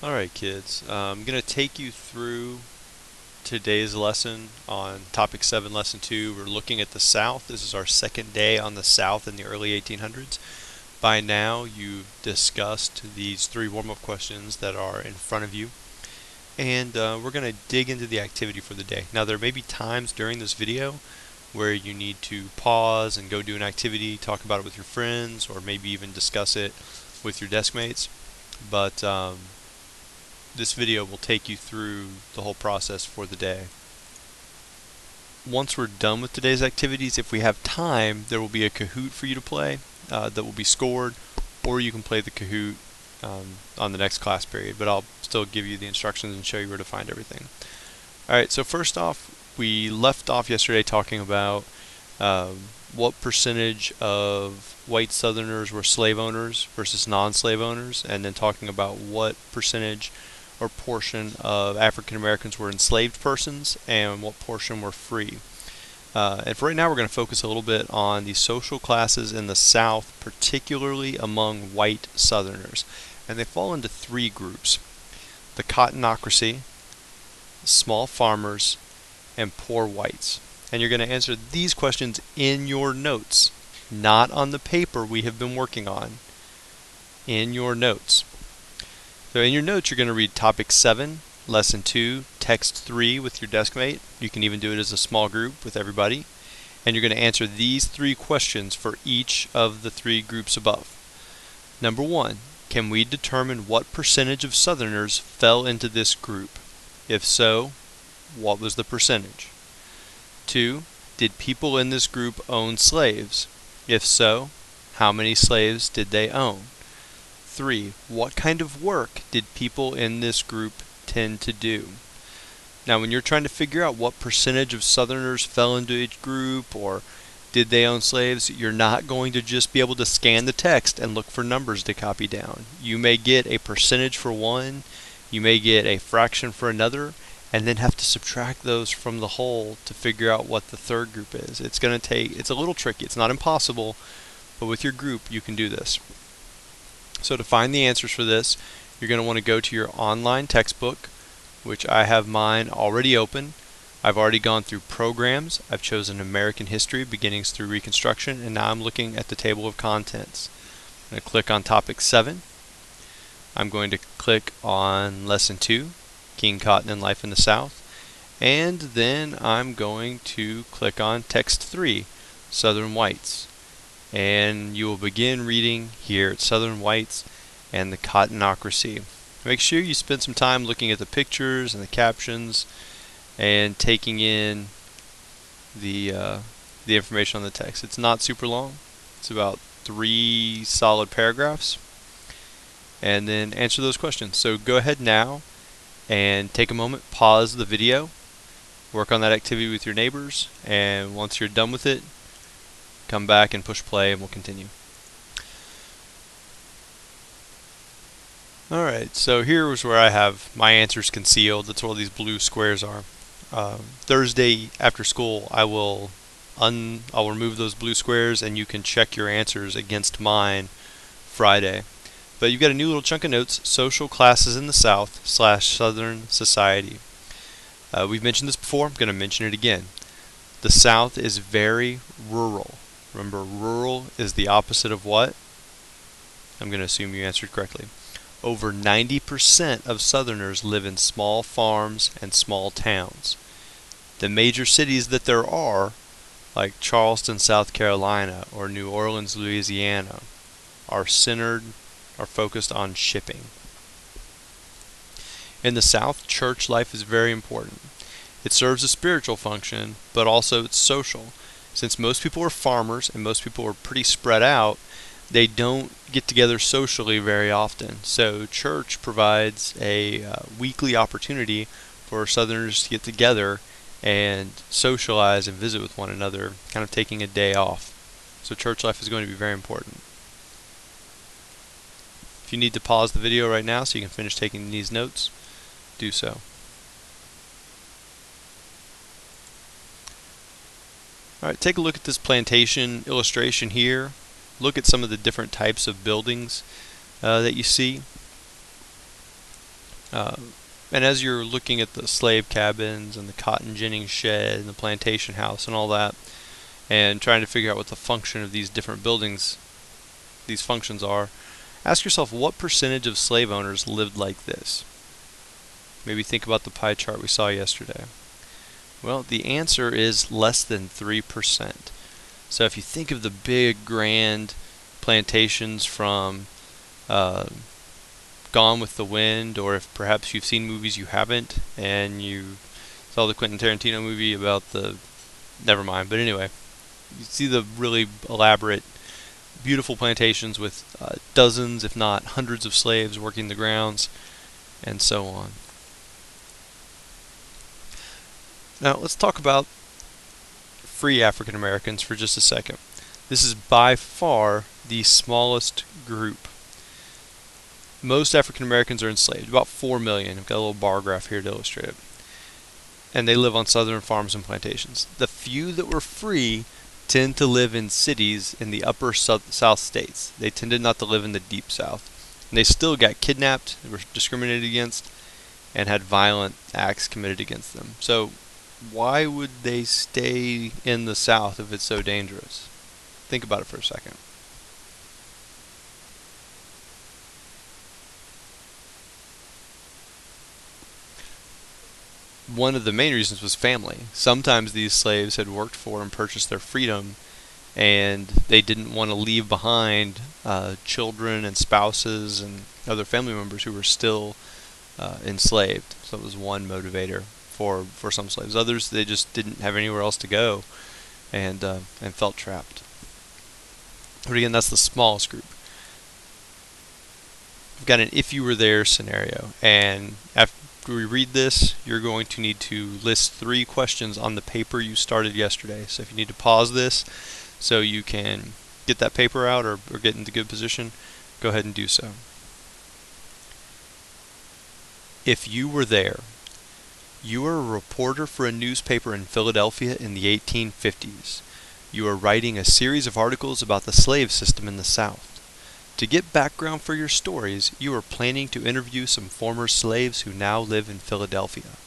Alright kids, I'm going to take you through today's lesson on topic 7, lesson 2. We're looking at the South. This is our second day on the South in the early 1800s. By now you've discussed these 3 warm-up questions that are in front of you, and we're going to dig into the activity for the day. Now there may be times during this video where you need to pause and go do an activity, talk about it with your friends, or maybe even discuss it with your desk mates, but this video will take you through the whole process for the day. Once we're done with today's activities, if we have time, there will be a Kahoot for you to play that will be scored, or you can play the Kahoot on the next class period, but I'll still give you the instructions and show you where to find everything. Alright, so first off, we left off yesterday talking about what percentage of white Southerners were slave owners versus non-slave owners, and then talking about what percentage or portion of African Americans were enslaved persons and what portion were free. And for right now we're going to focus a little bit on the social classes in the South, particularly among white Southerners. And they fall into 3 groups: the cottonocracy, small farmers, and poor whites. And you're going to answer these questions in your notes, not on the paper we have been working on, in your notes. So in your notes you're going to read topic 7, lesson 2, text 3 with your desk mate. You can even do it as a small group with everybody. And you're going to answer these 3 questions for each of the 3 groups above. Number 1, can we determine what percentage of Southerners fell into this group? If so, what was the percentage? 2, did people in this group own slaves? If so, how many slaves did they own? 3, what kind of work did people in this group tend to do? Now when you're trying to figure out what percentage of Southerners fell into each group or did they own slaves, you're not going to just be able to scan the text and look for numbers to copy down. You may get a percentage for one, you may get a fraction for another, and then have to subtract those from the whole to figure out what the third group is. It's a little tricky. It's not impossible, but with your group you can do this. So to find the answers for this, you're going to want to go to your online textbook, which I have mine already open. I've already gone through programs. I've chosen American history, beginnings through Reconstruction, and now I'm looking at the table of contents. I'm going to click on topic 7. I'm going to click on lesson 2, King Cotton and Life in the South, and then I'm going to click on text 3, Southern Whites. And you will begin reading here at Southern Whites and the Cottonocracy. Make sure you spend some time looking at the pictures and the captions and taking in the information on the text. It's not super long. It's about 3 solid paragraphs. And then answer those questions. So go ahead now and take a moment, pause the video, work on that activity with your neighbors, and once you're done with it, come back and push play and we'll continue. Alright, so here is where I have my answers concealed. That's where all these blue squares are. Thursday after school I'll remove those blue squares and you can check your answers against mine Friday. But you've got a new little chunk of notes, Social Classes in the South / Southern Society. We've mentioned this before, I'm going to mention it again. The South is very rural. Remember, rural is the opposite of what? I'm going to assume you answered correctly. Over 90% of Southerners live in small farms and small towns. The major cities that there are, like Charleston, South Carolina, or New Orleans, Louisiana, are focused on shipping. In the South, church life is very important. It serves a spiritual function, but also it's social. Since most people are farmers and most people are pretty spread out, they don't get together socially very often. So church provides a weekly opportunity for Southerners to get together and socialize and visit with one another, kind of taking a day off. So church life is going to be very important. If you need to pause the video right now so you can finish taking these notes, do so. Alright, take a look at this plantation illustration here. Look at some of the different types of buildings that you see. And as you're looking at the slave cabins and the cotton ginning shed and the plantation house and all that, and trying to figure out what the function of these different buildings, these functions are, ask yourself what percentage of slave owners lived like this. Maybe think about the pie chart we saw yesterday. Well, the answer is less than 3%. So if you think of the big, grand plantations from Gone with the Wind, or if perhaps you've seen movies you haven't, and you saw the Quentin Tarantino movie about the... Never mind, but anyway, you see the really elaborate, beautiful plantations with dozens, if not hundreds of slaves working the grounds, and so on. Now, let's talk about free African Americans for just a second. This is by far the smallest group. Most African Americans are enslaved, about 4 million. I've got a little bar graph here to illustrate it. And they live on southern farms and plantations. The few that were free tend to live in cities in the upper south states. They tended not to live in the deep south. And they still got kidnapped, were discriminated against, and had violent acts committed against them. So why would they stay in the South if it's so dangerous? Think about it for a second. One of the main reasons was family. Sometimes these slaves had worked for and purchased their freedom, and they didn't want to leave behind children and spouses and other family members who were still enslaved. So it was one motivator for some slaves. Others, they just didn't have anywhere else to go, and felt trapped. But again, that's the smallest group. We've got an if you were there scenario, and after we read this, you're going to need to list 3 questions on the paper you started yesterday. So if you need to pause this so you can get that paper out or get into good position, go ahead and do so. If you were there, you are a reporter for a newspaper in Philadelphia in the 1850s. You are writing a series of articles about the slave system in the South. To get background for your stories, you are planning to interview some former slaves who now live in Philadelphia.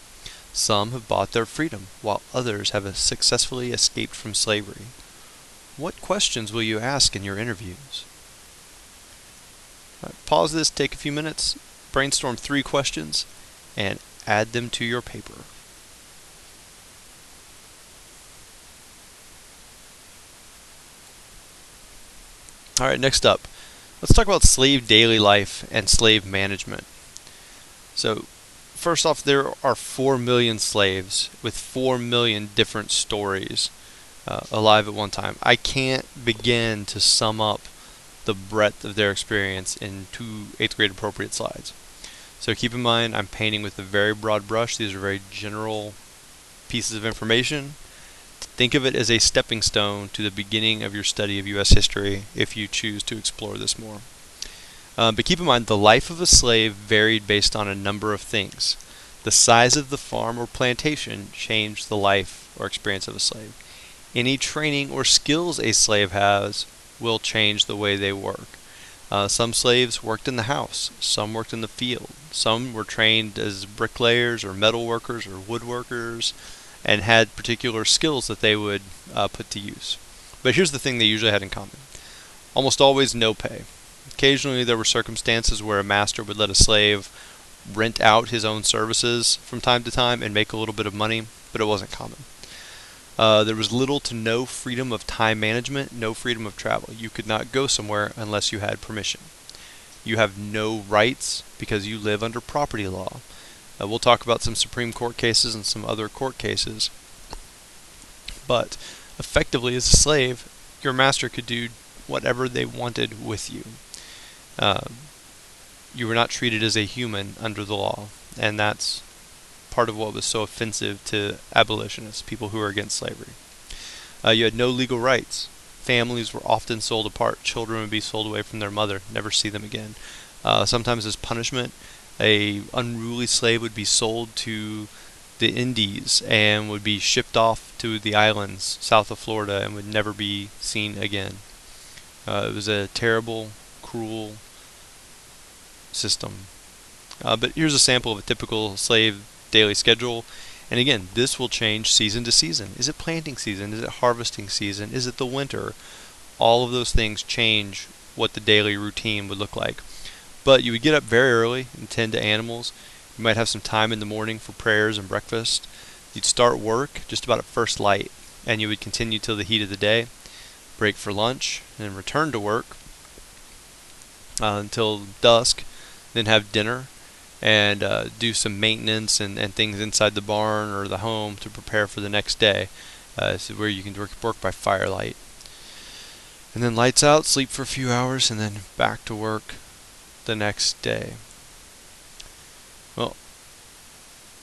Some have bought their freedom, while others have successfully escaped from slavery. What questions will you ask in your interviews? Pause this, take a few minutes, brainstorm 3 questions, and add them to your paper. Alright, next up, let's talk about slave daily life and slave management. So, first off, there are 4 million slaves with 4 million different stories alive at one time. I can't begin to sum up the breadth of their experience in 2 8th grade appropriate slides. So keep in mind, I'm painting with a very broad brush. These are very general pieces of information. Think of it as a stepping stone to the beginning of your study of U.S. history if you choose to explore this more. But keep in mind, the life of a slave varied based on a number of things. The size of the farm or plantation changed the life or experience of a slave. Any training or skills a slave has will change the way they work. Some slaves worked in the house, some worked in the field, some were trained as bricklayers or metal workers or woodworkers and had particular skills that they would put to use. But here's the thing they usually had in common. Almost always no pay. Occasionally there were circumstances where a master would let a slave rent out his own services from time to time and make a little bit of money, but it wasn't common. There was little to no freedom of time management, no freedom of travel. You could not go somewhere unless you had permission. You have no rights because you live under property law. We'll talk about some Supreme Court cases and some other court cases. But effectively, as a slave, your master could do whatever they wanted with you. You were not treated as a human under the law, and that's part of what was so offensive to abolitionists, people who were against slavery. You had no legal rights. Families were often sold apart. Children would be sold away from their mother, never see them again. Sometimes as punishment, a unruly slave would be sold to the Indies and would be shipped off to the islands south of Florida and would never be seen again. It was a terrible, cruel system. But here's a sample of a typical slave daily schedule. And again, this will change season to season. Is it planting season? Is it harvesting season? Is it the winter? All of those things change what the daily routine would look like. But you would get up very early and tend to animals. You might have some time in the morning for prayers and breakfast. You'd start work just about at first light, and you would continue till the heat of the day, break for lunch, and return to work until dusk, then have dinner, and do some maintenance and things inside the barn or the home to prepare for the next day, so where you can work by firelight. And then lights out, sleep for a few hours, and then back to work the next day. Well,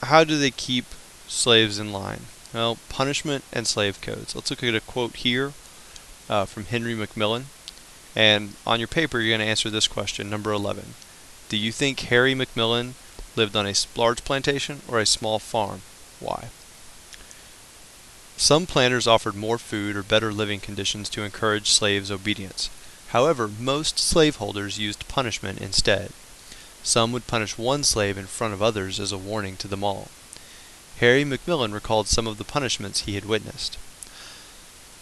how do they keep slaves in line? Well, punishment and slave codes. Let's look at a quote here from Henry McMillan. And on your paper, you're going to answer this question, number 11. Do you think Harry McMillan lived on a large plantation or a small farm? Why? Some planters offered more food or better living conditions to encourage slaves' obedience. However, most slaveholders used punishment instead. Some would punish one slave in front of others as a warning to them all. Harry McMillan recalled some of the punishments he had witnessed.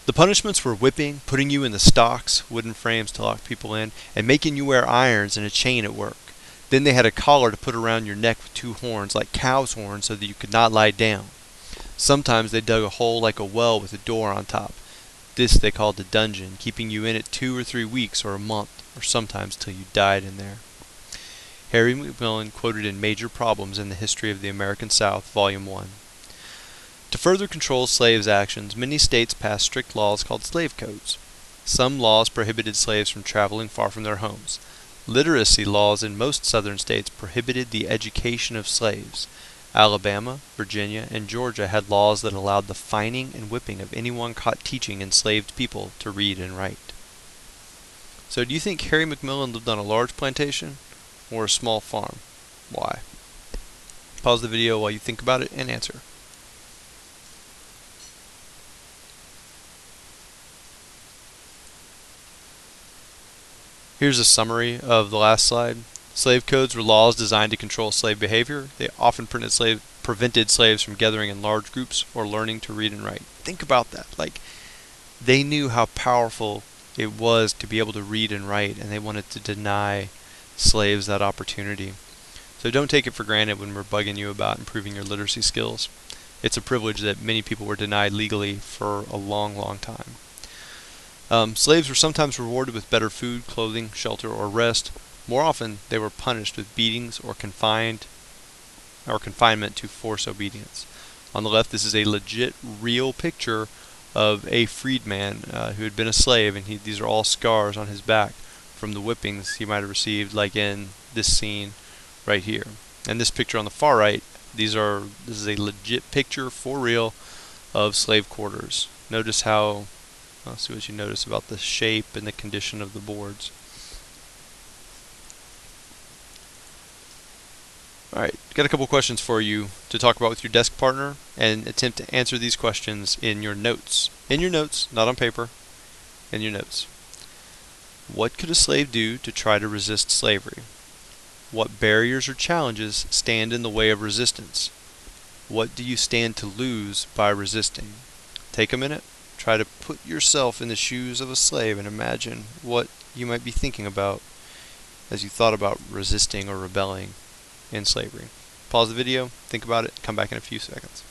The punishments were whipping, putting you in the stocks, wooden frames to lock people in, and making you wear irons and a chain at work. Then they had a collar to put around your neck with 2 horns, like cow's horns, so that you could not lie down. Sometimes they dug a hole like a well with a door on top. This they called the dungeon, keeping you in it 2 or 3 weeks or a month, or sometimes till you died in there. Harry McMillan quoted in Major Problems in the History of the American South, Volume 1. To further control slaves' actions, many states passed strict laws called slave codes. Some laws prohibited slaves from traveling far from their homes. Literacy laws in most southern states prohibited the education of slaves. Alabama, Virginia, and Georgia had laws that allowed the fining and whipping of anyone caught teaching enslaved people to read and write. So do you think Harry McMillan lived on a large plantation or a small farm? Why? Pause the video while you think about it and answer. Here's a summary of the last slide. Slave codes were laws designed to control slave behavior. They often prevented slaves from gathering in large groups or learning to read and write. Think about that. Like, they knew how powerful it was to be able to read and write, and they wanted to deny slaves that opportunity. So don't take it for granted when we're bugging you about improving your literacy skills. It's a privilege that many people were denied legally for a long, long time. Slaves were sometimes rewarded with better food, clothing, shelter, or rest. More often, they were punished with beatings or confinement to force obedience. On the left, this is a legit, real picture of a freedman who had been a slave, and these are all scars on his back from the whippings he might have received, like in this scene right here. And this picture on the far right, this is a legit picture for real of slave quarters. Notice how. I'll see what you notice about the shape and the condition of the boards. Alright, got a couple questions for you to talk about with your desk partner and attempt to answer these questions in your notes. In your notes, not on paper, in your notes. What could a slave do to try to resist slavery? What barriers or challenges stand in the way of resistance? What do you stand to lose by resisting? Take a minute. Try to put yourself in the shoes of a slave and imagine what you might be thinking about as you thought about resisting or rebelling in slavery. Pause the video, think about it, come back in a few seconds.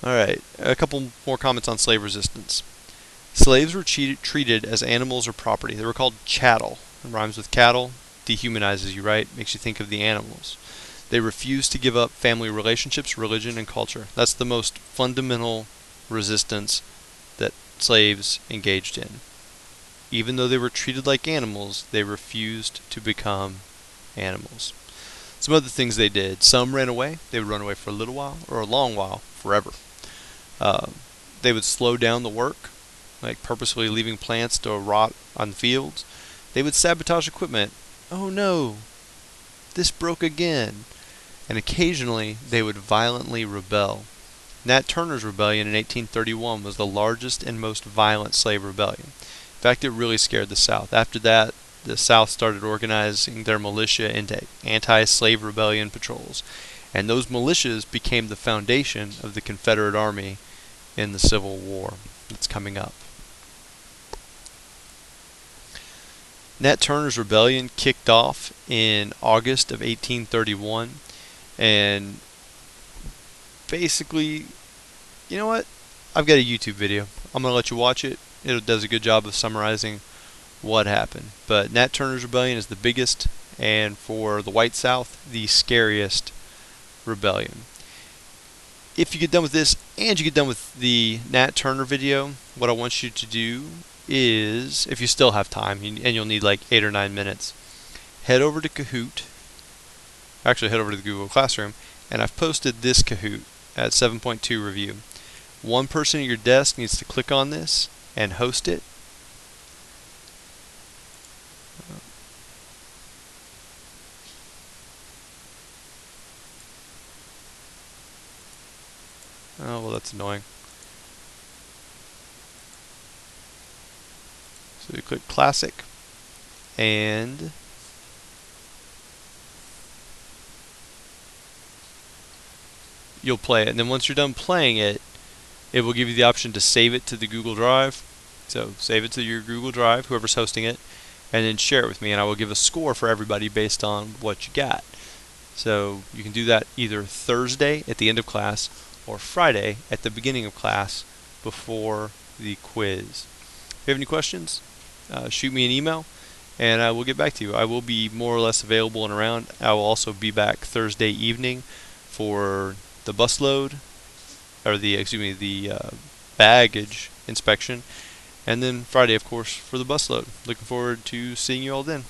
Alright, a couple more comments on slave resistance. Slaves were treated as animals or property. They were called chattel. It rhymes with cattle, dehumanizes you, right? Makes you think of the animals. They refused to give up family relationships, religion, and culture. That's the most fundamental resistance that slaves engaged in. Even though they were treated like animals, they refused to become animals. Some other things they did. Some ran away. They would run away for a little while or a long while, forever. They would slow down the work, like purposefully leaving plants to rot on fields. They would sabotage equipment. Oh no, this broke again. And occasionally they would violently rebel. Nat Turner's rebellion in 1831 was the largest and most violent slave rebellion. In fact, it really scared the South. After that, the South started organizing their militia into anti-slave rebellion patrols, and those militias became the foundation of the Confederate Army in the Civil War that's coming up. Nat Turner's rebellion kicked off in August of 1831, and basically, you know what? I've got a YouTube video. I'm going to let you watch it. It does a good job of summarizing what happened. But Nat Turner's rebellion is the biggest, and for the White South, the scariest rebellion. If you get done with this and you get done with the Nat Turner video, what I want you to do is, if you still have time, and you'll need like 8 or 9 minutes, head over to Kahoot. Actually, head over to the Google Classroom, and I've posted this Kahoot at 7.2 review. One person at your desk needs to click on this and host it. Oh, well, that's annoying. So we click Classic, and you'll play it. And then once you're done playing it, it will give you the option to save it to the Google Drive. So save it to your Google Drive, whoever's hosting it, and then share it with me, and I will give a score for everybody based on what you got. So you can do that either Thursday at the end of class or Friday at the beginning of class before the quiz. If you have any questions, shoot me an email and I will get back to you. I will be more or less available and around. I will also be back Thursday evening for the bus load, or the baggage inspection, and then Friday, of course, for the bus load. Looking forward to seeing you all then.